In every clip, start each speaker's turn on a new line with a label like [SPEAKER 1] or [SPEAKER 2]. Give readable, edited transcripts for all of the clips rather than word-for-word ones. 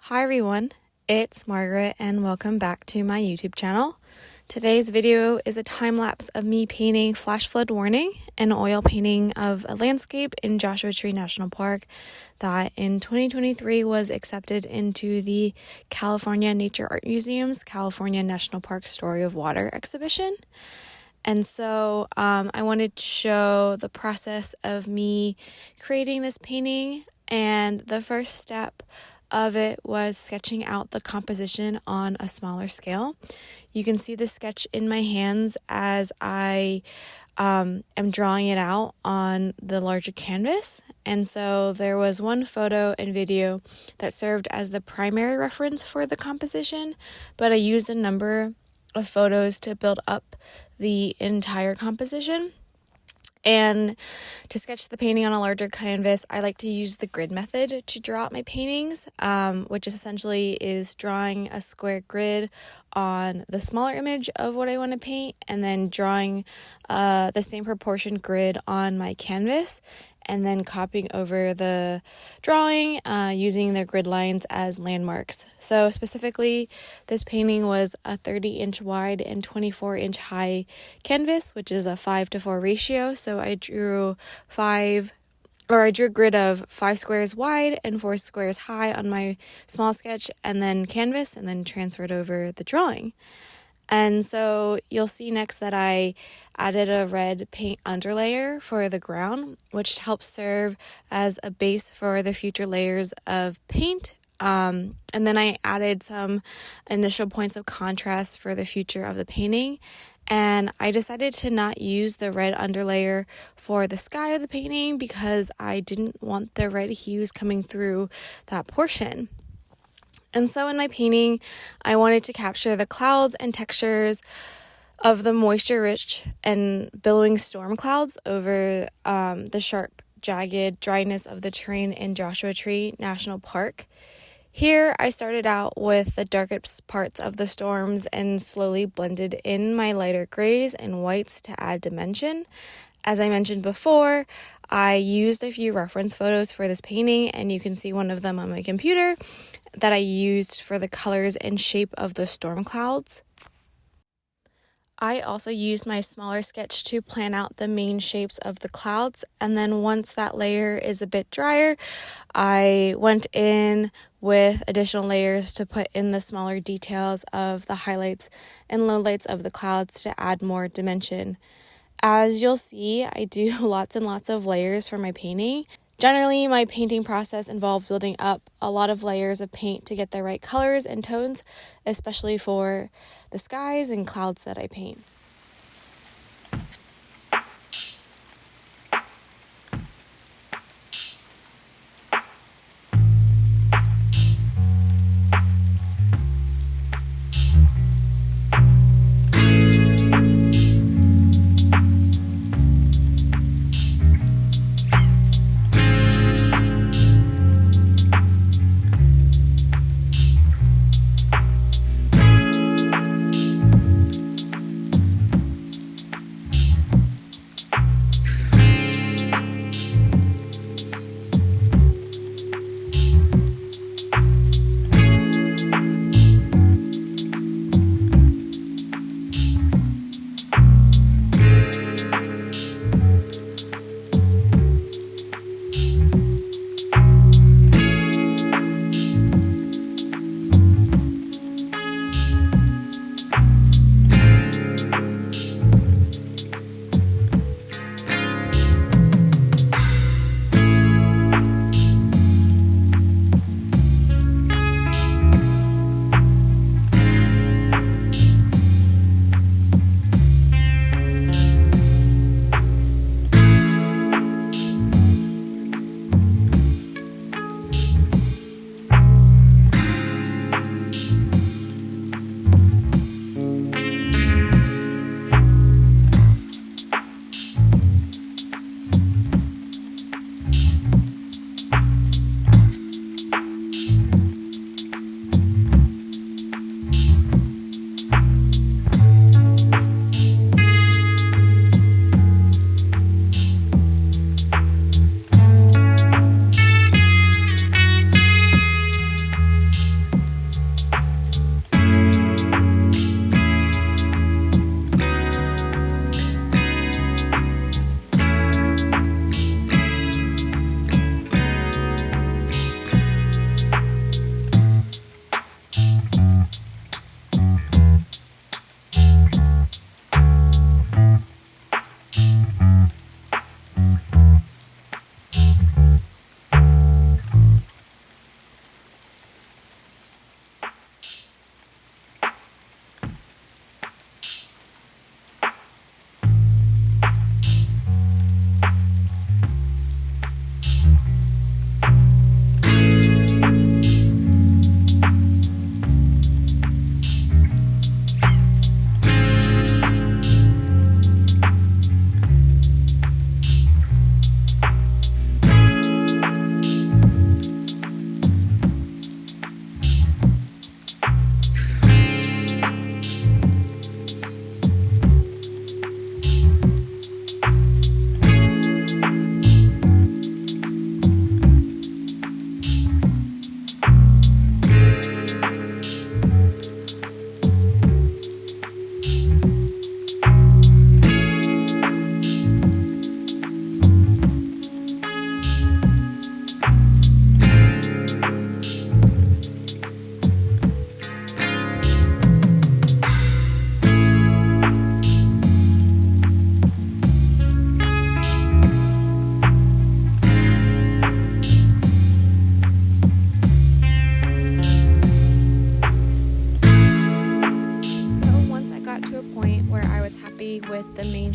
[SPEAKER 1] Hi everyone, it's Margaret and welcome back to my YouTube channel. Today's video is a time lapse of me painting flash flood warning, an oil painting of a landscape in Joshua Tree National Park that in 2023 was accepted into the California Nature Art Museum's California National Park Story of Water exhibition. And so I wanted to show the process of me creating this painting, and the first step of it was sketching out the composition on a smaller scale. You can see the sketch in my hands as I am drawing it out on the larger canvas. And so there was one photo and video that served as the primary reference for the composition, but I used a number of photos to build up the entire composition. And to sketch the painting on a larger canvas, I like to use the grid method to draw out my paintings, which essentially is drawing a square grid on the smaller image of what I want to paint, and then drawing the same proportion grid on my canvas, and then copying over the drawing using the grid lines as landmarks. So specifically, this painting was a 30-inch wide and 24-inch high canvas, which is a 5:4 ratio. So I drew a grid of 5 squares wide and 4 squares high on my small sketch, and then canvas, and then transferred over the drawing. And so you'll see next that I added a red paint underlayer for the ground, which helps serve as a base for the future layers of paint. And then I added some initial points of contrast for the future of the painting. And I decided to not use the red underlayer for the sky of the painting because I didn't want the red hues coming through that portion. And so in my painting, I wanted to capture the clouds and textures of the moisture-rich and billowing storm clouds over the sharp, jagged dryness of the terrain in Joshua Tree National Park. Here, I started out with the darkest parts of the storms and slowly blended in my lighter grays and whites to add dimension. As I mentioned before, I used a few reference photos for this painting, and you can see one of them on my computer that I used for the colors and shape of the storm clouds. I also used my smaller sketch to plan out the main shapes of the clouds, and then once that layer is a bit drier, I went in with additional layers to put in the smaller details of the highlights and lowlights of the clouds to add more dimension. As you'll see, I do lots and lots of layers for my painting. Generally, my painting process involves building up a lot of layers of paint to get the right colors and tones, especially for the skies and clouds that I paint.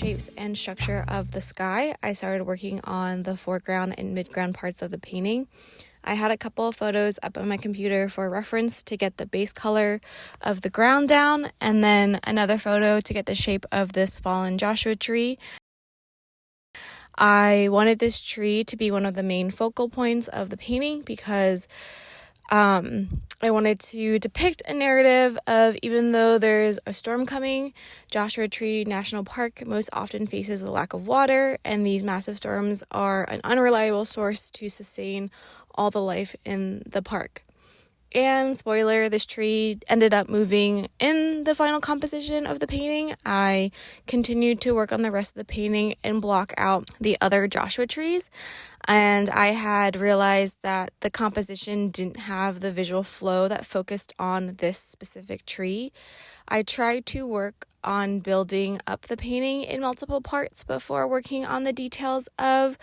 [SPEAKER 1] shapes and structure of the sky, I started working on the foreground and midground parts of the painting. I had a couple of photos up on my computer for reference to get the base color of the ground down, and then another photo to get the shape of this fallen Joshua tree. I wanted this tree to be one of the main focal points of the painting because I wanted to depict a narrative of, even though there's a storm coming, Joshua Tree National Park most often faces a lack of water, and these massive storms are an unreliable source to sustain all the life in the park. And spoiler, this tree ended up moving in the final composition of the painting. I continued to work on the rest of the painting and block out the other Joshua trees. And I had realized that the composition didn't have the visual flow that focused on this specific tree. I tried to work on building up the painting in multiple parts before working on the details of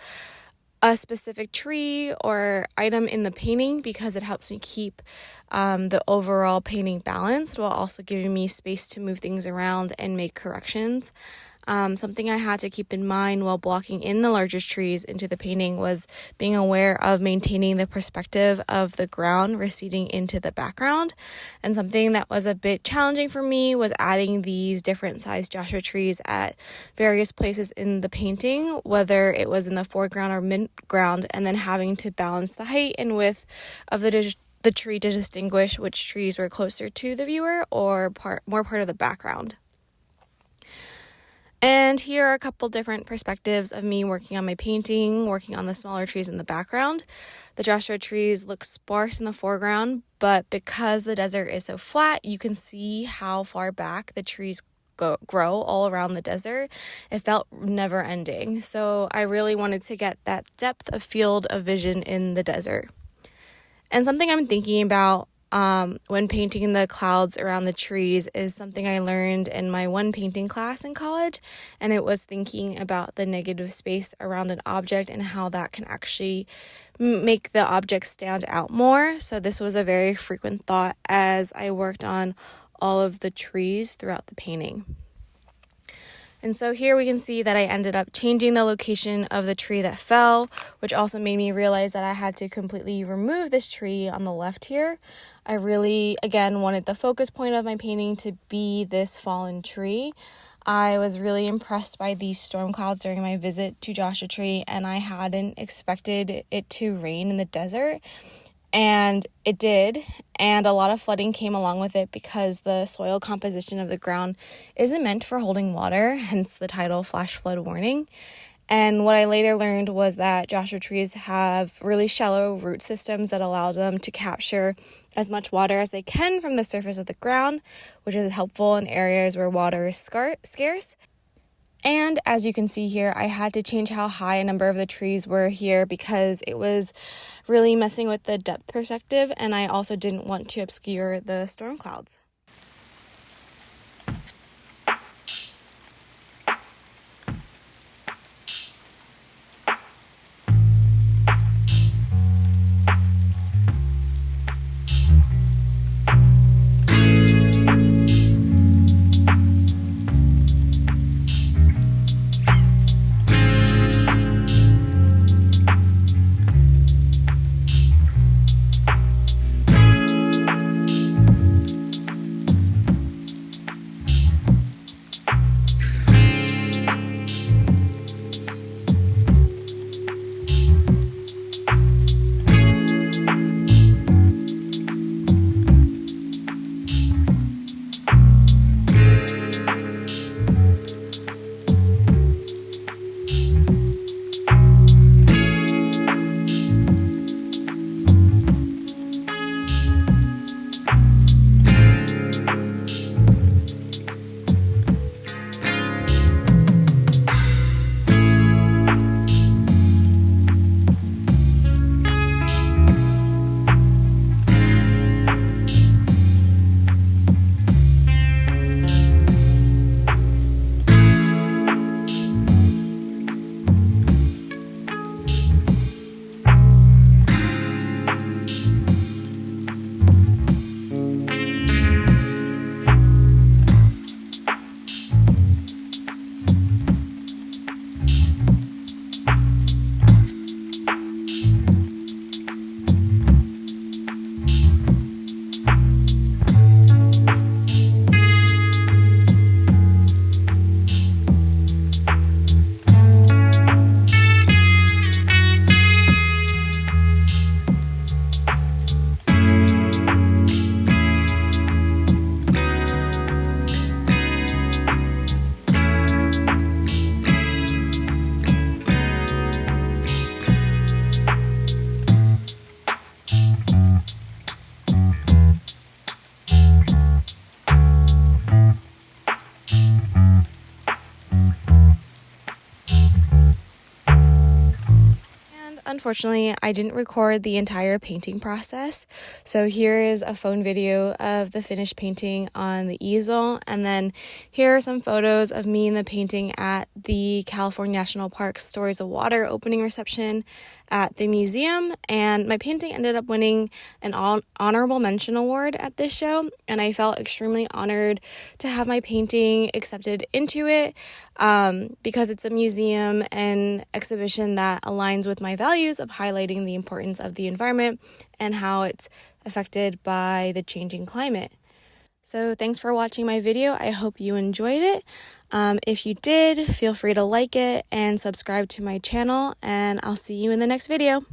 [SPEAKER 1] a specific tree or item in the painting, because it helps me keep the overall painting balanced while also giving me space to move things around and make corrections. Something I had to keep in mind while blocking in the larger trees into the painting was being aware of maintaining the perspective of the ground receding into the background. And something that was a bit challenging for me was adding these different sized Joshua trees at various places in the painting, whether it was in the foreground or midground, and then having to balance the height and width of the tree to distinguish which trees were closer to the viewer or more part of the background. And here are a couple different perspectives of me working on my painting, working on the smaller trees in the background. The Joshua trees look sparse in the foreground, but because the desert is so flat, you can see how far back the trees grow all around the desert. It felt never ending. So I really wanted to get that depth of field of vision in the desert. And something I'm thinking about when painting the clouds around the trees is something I learned in my one painting class in college, and it was thinking about the negative space around an object and how that can actually make the object stand out more. So this was a very frequent thought as I worked on all of the trees throughout the painting. And so here we can see that I ended up changing the location of the tree that fell, which also made me realize that I had to completely remove this tree on the left here. I really, again, wanted the focus point of my painting to be this fallen tree. I was really impressed by these storm clouds during my visit to Joshua Tree, and I hadn't expected it to rain in the desert. And it did, and a lot of flooding came along with it because the soil composition of the ground isn't meant for holding water, hence the title Flash Flood Warning. And what I later learned was that Joshua trees have really shallow root systems that allow them to capture as much water as they can from the surface of the ground, which is helpful in areas where water is scarce. And as you can see here, I had to change how high a number of the trees were here because it was really messing with the depth perspective, and I also didn't want to obscure the storm clouds. unfortunately, I didn't record the entire painting process. So here is a phone video of the finished painting on the easel. And then here are some photos of me and the painting at the California National Park's Stories of Water opening reception at the museum. And my painting ended up winning an honorable mention award at this show. And I felt extremely honored to have my painting accepted into it because it's a museum and exhibition that aligns with my values of highlighting the importance of the environment and how it's affected by the changing climate. So thanks for watching my video. I hope you enjoyed it. If you did, feel free to like it and subscribe to my channel, and I'll see you in the next video.